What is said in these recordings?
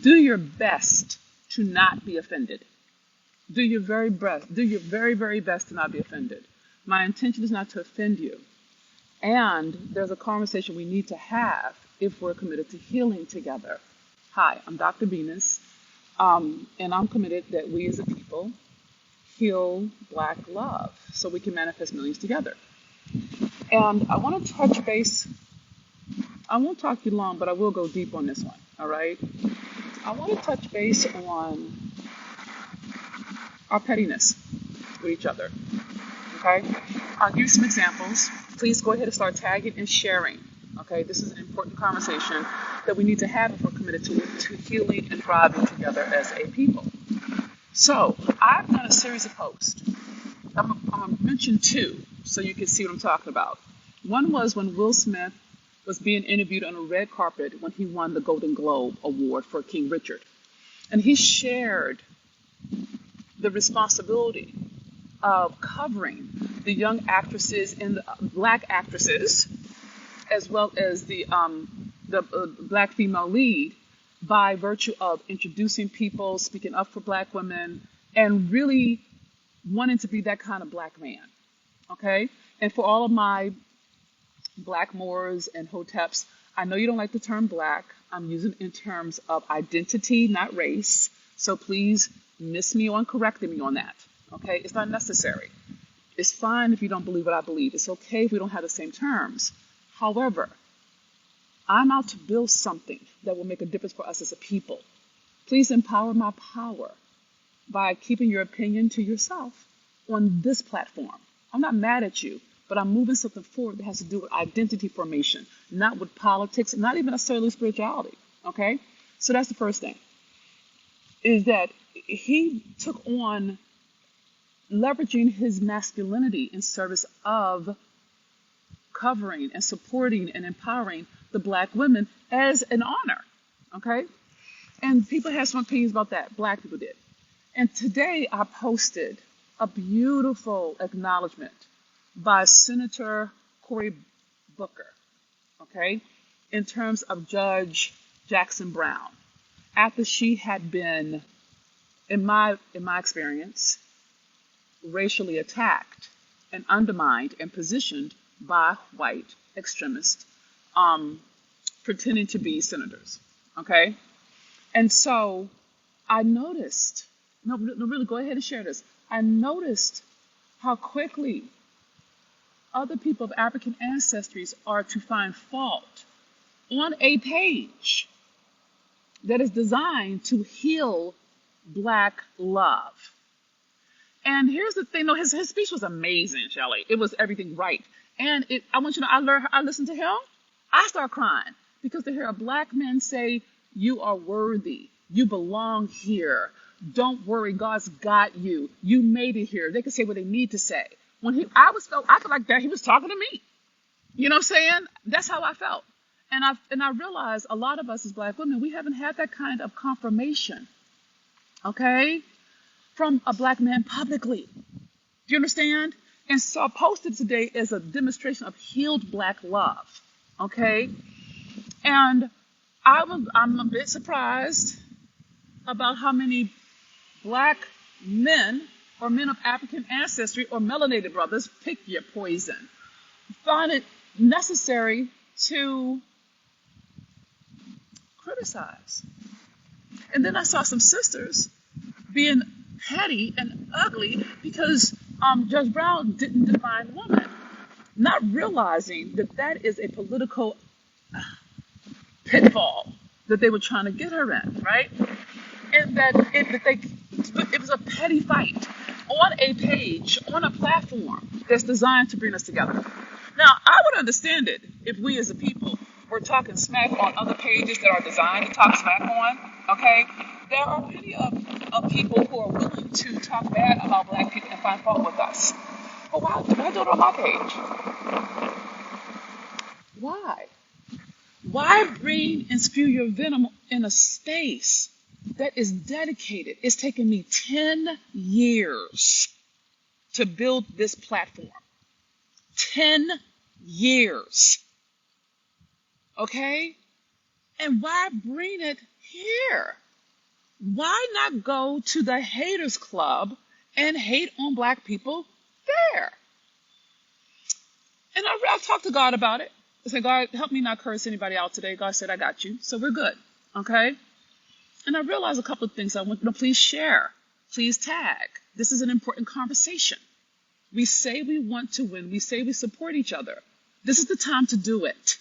Do your best to not be offended. Do your very best. Do your very, very best to not be offended. My intention is not to offend you. And there's a conversation we need to have if we're committed to healing together. Hi, I'm Dr. Venus, and I'm committed that we as a people heal Black love so we can manifest millions together. And I want to touch base. I won't talk too long, but I will go deep on this one, all right? I want to touch base on our pettiness with each other, okay? I'll give you some examples. Please go ahead and start tagging and sharing, okay? This is an important conversation that we need to have if we're committed to healing and thriving together as a people. So I've done a series of posts. I'm going to mention two so you can see what I'm talking about. One was when Will Smith was being interviewed on a red carpet when he won the Golden Globe Award for King Richard. And he shared the responsibility of covering the young actresses and the Black actresses, as well as the Black female lead, by virtue of introducing people, speaking up for Black women, and really wanting to be that kind of Black man, okay? And for all of my Blackmores and Hoteps, I know you don't like the term Black. I'm using it in terms of identity, not race. So please miss me on correcting me on that, okay? It's not necessary. It's fine if you don't believe what I believe. It's okay if we don't have the same terms. However, I'm out to build something that will make a difference for us as a people. Please empower my power by keeping your opinion to yourself on this platform. I'm not mad at you, but I'm moving something forward that has to do with identity formation, not with politics, not even necessarily spirituality, okay? So that's the first thing, is that he took on leveraging his masculinity in service of covering and supporting and empowering the Black women as an honor, okay? And people have some opinions about that. Black people did. And today I posted a beautiful acknowledgement by Senator Cory Booker, okay, in terms of Judge Jackson Brown, after she had been, in my experience, racially attacked and undermined and positioned by white extremists pretending to be senators, okay? And so I noticed, no, really, go ahead and share this. I noticed how quickly other people of African ancestries are to find fault on a page that is designed to heal Black love. And here's the thing, no, his speech was amazing, Shelley. It was everything right. And I want you to know, I listened to him, I start crying because to hear a Black man say, you are worthy, you belong here, don't worry, God's got you, you made it here. They can say what they need to say. I felt like that he was talking to me. You know what I'm saying? That's how I felt. And I realized a lot of us as Black women, we haven't had that kind of confirmation, okay, from a Black man publicly. Do you understand? And so I posted today as a demonstration of healed Black love, okay? And I'm a bit surprised about how many Black men or men of African ancestry or melanated brothers, pick your poison, find it necessary to criticize. And then I saw some sisters being petty and ugly because Judge Brown didn't define woman, not realizing that that is a political pitfall that they were trying to get her in, right? And that it was a petty fight on a page, on a platform that's designed to bring us together. Now, I would understand it if we as a people were talking smack on other pages that are designed to talk smack on, okay? There are plenty of people who are willing to talk bad about Black people and find fault with us. But why do it on my page? Why? Why bring and spew your venom in a space that is dedicated? It's taken me 10 years to build this platform. 10 years. Okay? And why bring it here? Why not go to the haters club and hate on black people there? And I talked to God about it. I said, God, help me not curse anybody out today. God said, I got you. So we're good. Okay? And I realized a couple of things I want you to please share. Please tag. This is an important conversation. We say we want to win. We say we support each other. This is the time to do it.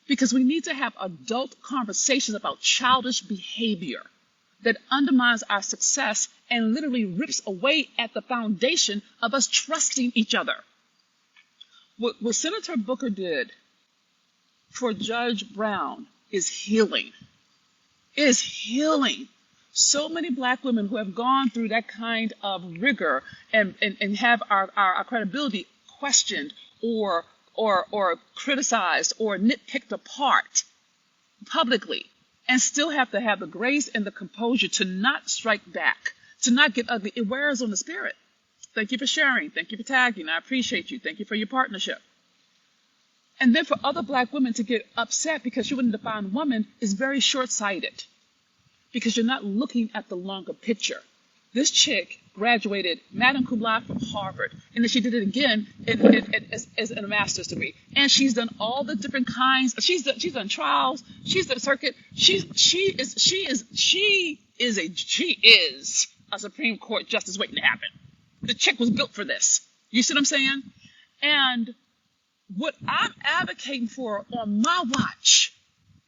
Because we need to have adult conversations about childish behavior that undermines our success and literally rips away at the foundation of us trusting each other. What Senator Booker did for Judge Brown is healing. It is healing. So many black women who have gone through that kind of rigor and have our credibility questioned or criticized or nitpicked apart publicly, and still have to have the grace and the composure to not strike back, to not get ugly. It wears on the spirit. Thank you for sharing. Thank you for tagging. I appreciate you. Thank you for your partnership. And then for other black women to get upset because you wouldn't define woman is very short-sighted, because you're not looking at the longer picture. This chick graduated Madam Cum Laude from Harvard, and then she did it again as a master's degree. And she's done all the different kinds. She's done trials. She's done circuit. She is a Supreme Court justice waiting to happen. The chick was built for this. You see what I'm saying? And what I'm advocating for on my watch,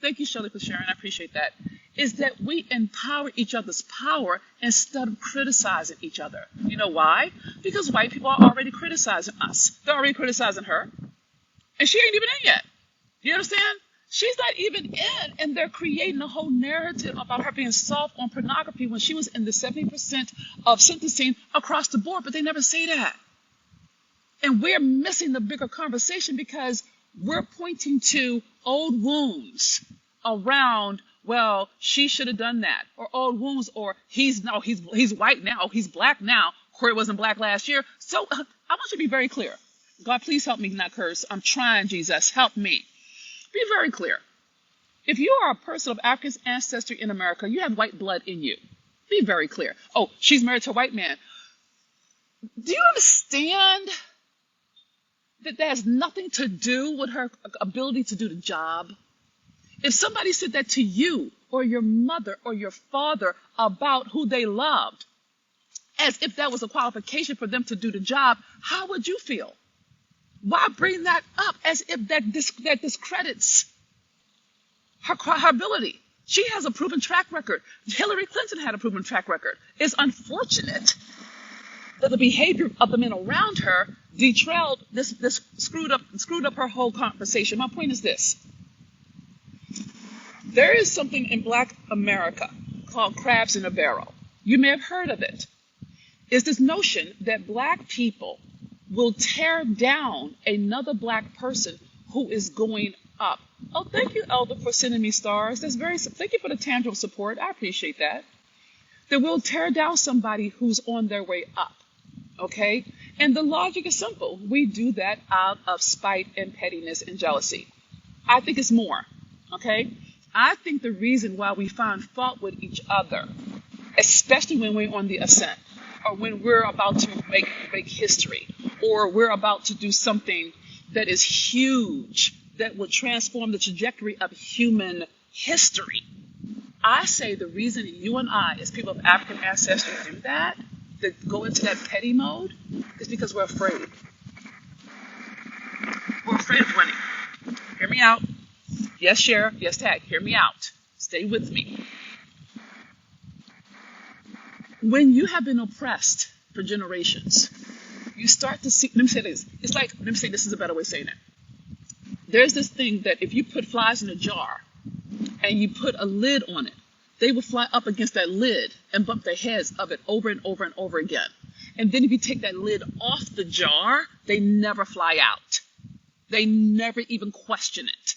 thank you, Shirley, for sharing. I appreciate that, is that we empower each other's power instead of criticizing each other. You know why? Because white people are already criticizing us. They're already criticizing her. And she ain't even in yet. You understand? She's not even in, and they're creating a whole narrative about her being soft on pornography when she was in the 70% of sentencing across the board, but they never say that. And we're missing the bigger conversation because we're pointing to old wounds around, well, she should have done that, or old wounds, or he's white now, he's black now, Corey wasn't black last year. So I want you to be very clear. God, please help me not curse. I'm trying, Jesus, help me. Be very clear. If you are a person of African ancestry in America, you have white blood in you. Be very clear. Oh, she's married to a white man. Do you understand that has nothing to do with her ability to do the job? If somebody said that to you or your mother or your father about who they loved, as if that was a qualification for them to do the job, how would you feel? Why bring that up as if that discredits her ability? She has a proven track record. Hillary Clinton had a proven track record. It's unfortunate that the behavior of the men around her derailed this screwed up her whole conversation. My point is this. There is something in Black America called crabs in a barrel. You may have heard of it. It's this notion that Black people will tear down another Black person who is going up. Oh, thank you, Elder, for sending me stars. Thank you for the tangible support. I appreciate that. That we'll tear down somebody who's on their way up. Okay? And the logic is simple. We do that out of spite and pettiness and jealousy. I think it's more. Okay? I think the reason why we find fault with each other, especially when we're on the ascent, or when we're about to make history, or we're about to do something that is huge, that will transform the trajectory of human history. I say the reason you and I, as people of African ancestry, do that go into that petty mode, is because we're afraid. We're afraid of winning. Hear me out. Yes, share. Yes, tag. Hear me out. Stay with me. When you have been oppressed for generations, you start to see, let me say this. Let me say this is a better way of saying it. There's this thing that if you put flies in a jar and you put a lid on it, they will fly up against that lid and bump their heads of it over and over and over again. And then if you take that lid off the jar, they never fly out. They never even question it.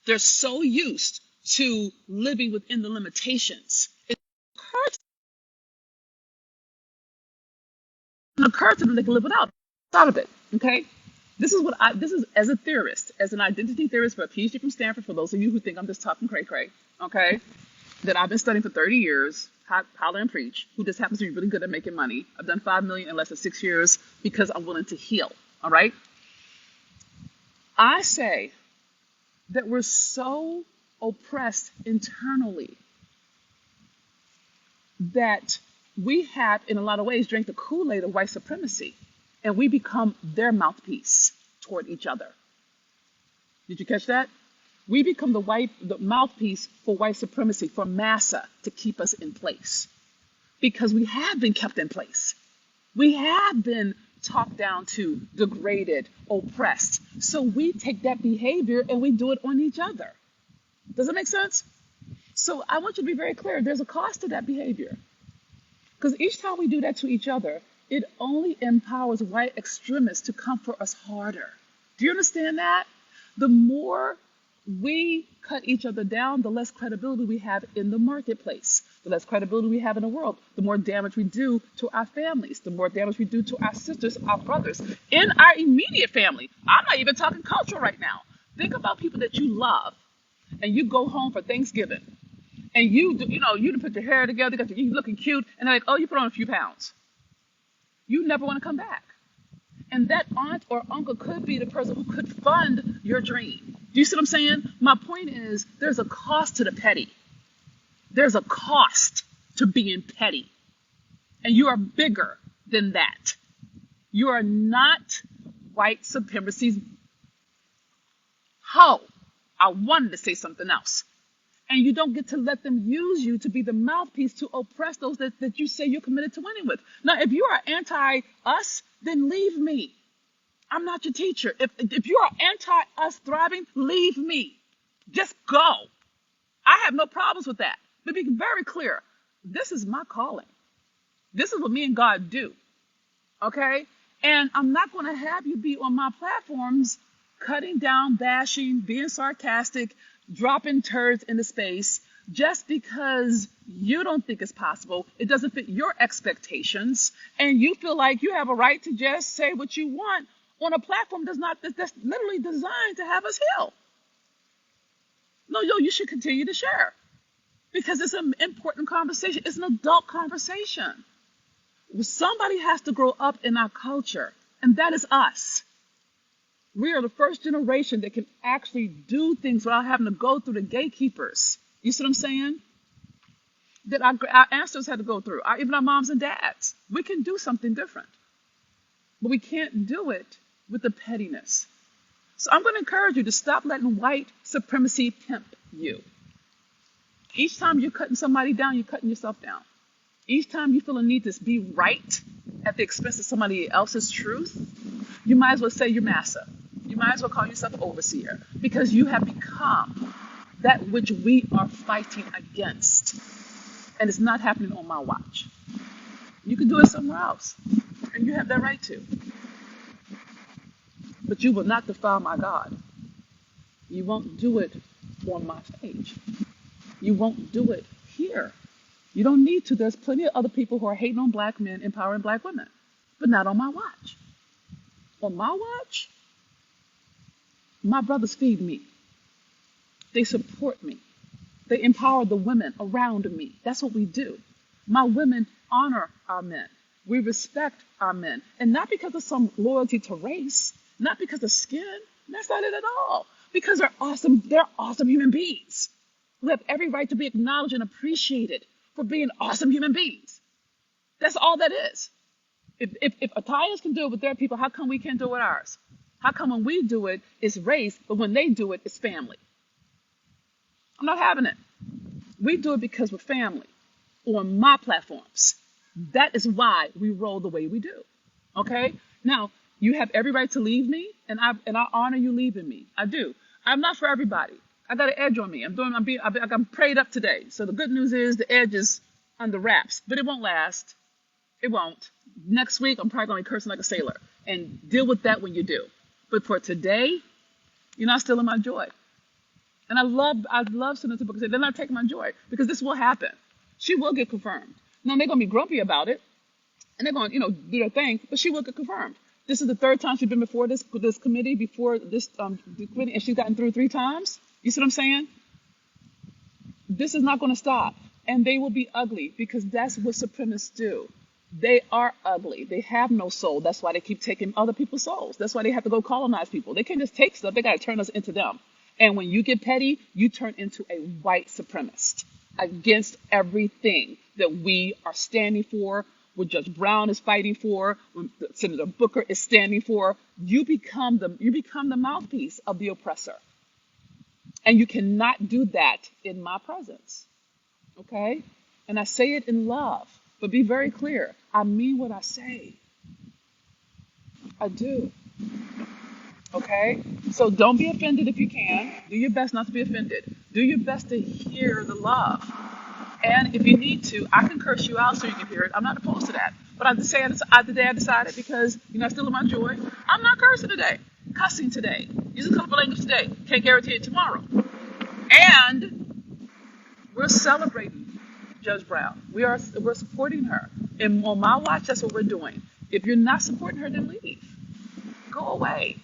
They're so used to living within the limitations. It occurs to them they can live without of it. Okay? This is as a theorist, as an identity theorist for a Ph.D. from Stanford, for those of you who think I'm just tough and cray-cray, okay, that I've been studying for 30 years, holler and preach, who just happens to be really good at making money. I've done 5 million in less than 6 years because I'm willing to heal. All right. I say that we're so oppressed internally that we have, in a lot of ways, drank the Kool-Aid of white supremacy, and we become their mouthpiece toward each other. Did you catch that? We become the mouthpiece for white supremacy, for massa, to keep us in place. Because we have been kept in place. We have been talked down to, degraded, oppressed. So we take that behavior and we do it on each other. Does that make sense? So I want you to be very clear. There's a cost to that behavior. Because each time we do that to each other, it only empowers white extremists to come for us harder. Do you understand that? The more we cut each other down, the less credibility we have in the marketplace, the less credibility we have in the world, the more damage we do to our families, the more damage we do to our sisters, our brothers, in our immediate family. I'm not even talking culture right now. Think about people that you love, and you go home for Thanksgiving, and you put your hair together, you looking cute, and they're like, oh, you put on a few pounds. You never want to come back. And that aunt or uncle could be the person who could fund your dream. Do you see what I'm saying? My point is, there's a cost to the petty. There's a cost to being petty. And you are bigger than that. You are not white supremacy's hoe. I wanted to say something else. And you don't get to let them use you to be the mouthpiece to oppress those that you say you're committed to winning with. Now, if you are anti-us, then leave me. I'm not your teacher. If you are anti-us thriving, leave me. Just go. I have no problems with that. But be very clear. This is my calling. This is what me and God do. Okay? And I'm not going to have you be on my platforms cutting down, bashing, being sarcastic, dropping turds into space just because you don't think it's possible. It doesn't fit your expectations. And you feel like you have a right to just say what you want on a platform that's literally designed to have us heal. No, you should continue to share because it's an important conversation. It's an adult conversation. Somebody has to grow up in our culture, and that is us. We are the first generation that can actually do things without having to go through the gatekeepers. You see what I'm saying? That our ancestors had to go through, even our moms and dads. We can do something different. But we can't do it with the pettiness. So I'm going to encourage you to stop letting white supremacy pimp you. Each time you're cutting somebody down, you're cutting yourself down. Each time you feel a need to be right at the expense of somebody else's truth, you might as well say you're massa. You might as well call yourself overseer because you have become that which we are fighting against. And it's not happening on my watch. You can do it somewhere else, and you have that right to. But you will not defile my God. You won't do it on my stage. You won't do it here. You don't need to. There's plenty of other people who are hating on black men, empowering black women, but not on my watch. On my watch, my brothers feed me. They support me. They empower the women around me. That's what we do. My women honor our men. We respect our men. And not because of some loyalty to race, not because of skin. That's not it at all. Because they're awesome human beings who have every right to be acknowledged and appreciated for being awesome human beings. That's all that is. If Italians can do it with their people, how come we can't do it with ours? How come when we do it, it's race, but when they do it, it's family? I'm not having it. We do it because we're family on my platforms. That is why we roll the way we do. Okay? Now, you have every right to leave me, and I honor you leaving me. I do. I'm not for everybody. I got an edge on me. I'm prayed up today. So the good news is the edge is under wraps, but it won't last. It won't. Next week, I'm probably going to be cursing like a sailor, and deal with that when you do. But for today, you're not stealing my joy. And I love sending to book and say, they're not taking my joy because this will happen. She will get confirmed. Now, they're going to be grumpy about it, and they're going to, do their thing, but she will get confirmed. This is the third time she's been before this committee, and she's gotten through 3 times. You see what I'm saying? This is not going to stop. And they will be ugly because that's what supremacists do. They are ugly. They have no soul. That's why they keep taking other people's souls. That's why they have to go colonize people. They can't just take stuff. They got to turn us into them. And when you get petty, you turn into a white supremacist against everything that we are standing for, what Judge Brown is fighting for, what Senator Booker is standing for. You become the mouthpiece of the oppressor. And you cannot do that in my presence. Okay? And I say it in love, but be very clear. I mean what I say. I do. Okay? So don't be offended if you can. Do your best not to be offended. Do your best to hear the love. And if you need to, I can curse you out so you can hear it. I'm not opposed to that. But I say today I decided because I still in my joy. I'm not cursing today. Cussing today. Using colorful language today. Can't guarantee it tomorrow. And we're celebrating Judge Brown. We're supporting her. And on my watch, that's what we're doing. If you're not supporting her, then leave. Go away.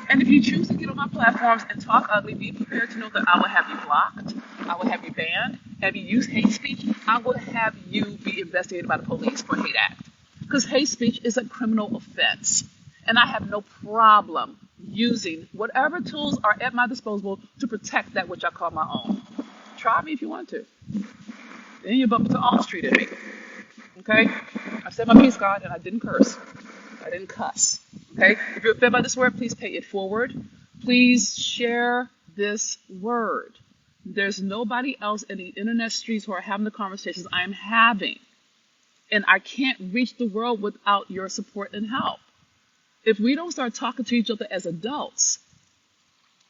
And if you choose to get on my platforms and talk ugly, be prepared to know that I will have you blocked. I will have you banned. If you use hate speech, I will have you be investigated by the police for hate act. Because hate speech is a criminal offense. And I have no problem using whatever tools are at my disposal to protect that which I call my own. Try me if you want to. Then you bump into All Street at me. Okay? I said my piece, God, and I didn't curse. I didn't cuss. Okay? If you're offended by this word, please pay it forward. Please share this word. There's nobody else in the internet streets who are having the conversations I am having. And I can't reach the world without your support and help. If we don't start talking to each other as adults,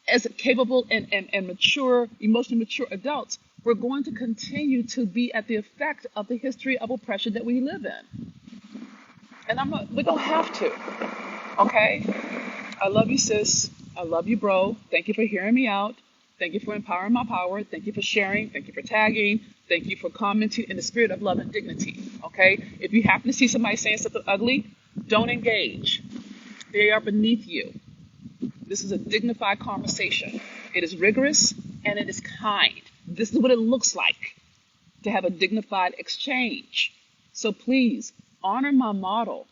as capable and mature, emotionally mature adults, we're going to continue to be at the effect of the history of oppression that we live in. And we don't have to. Okay? I love you, sis. I love you, bro. Thank you for hearing me out. Thank you for empowering my power. Thank you for sharing. Thank you for tagging. Thank you for commenting in the spirit of love and dignity. Okay? If you happen to see somebody saying something ugly, don't engage. They are beneath you. This is a dignified conversation. It is rigorous and it is kind. This is what it looks like to have a dignified exchange. So please honor my model.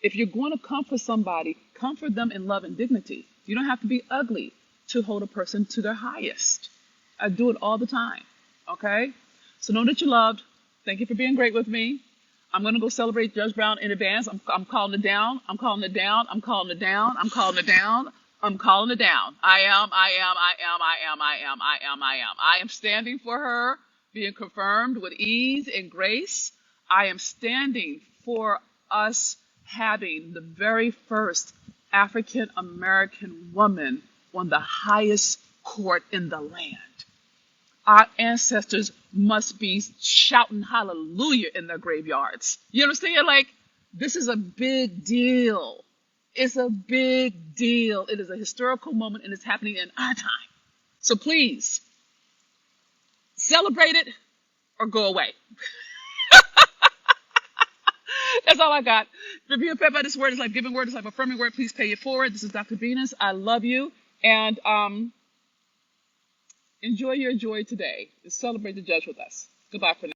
If you're going to comfort somebody, comfort them in love and dignity. You don't have to be ugly to hold a person to their highest. I do it all the time. Okay? So know that you're loved. Thank you for being great with me. I'm going to go celebrate Judge Brown in advance. I'm calling it down. I'm calling it down. I'm calling it down. I'm calling it down. I'm calling it down. I am standing for her being confirmed with ease and grace. I am standing for us having the very first African American woman on the highest court in the land. Our ancestors must be shouting hallelujah in their graveyards. You understand? Like, this is a big deal. It's a big deal. It is a historical moment and it's happening in our time. So please, celebrate it or go away. That's all I got. If you're fed by this word, it's like giving word, it's like affirming word. Please pay it forward. This is Dr. Venus. I love you. And enjoy your joy today. Celebrate the judge with us. Goodbye for now.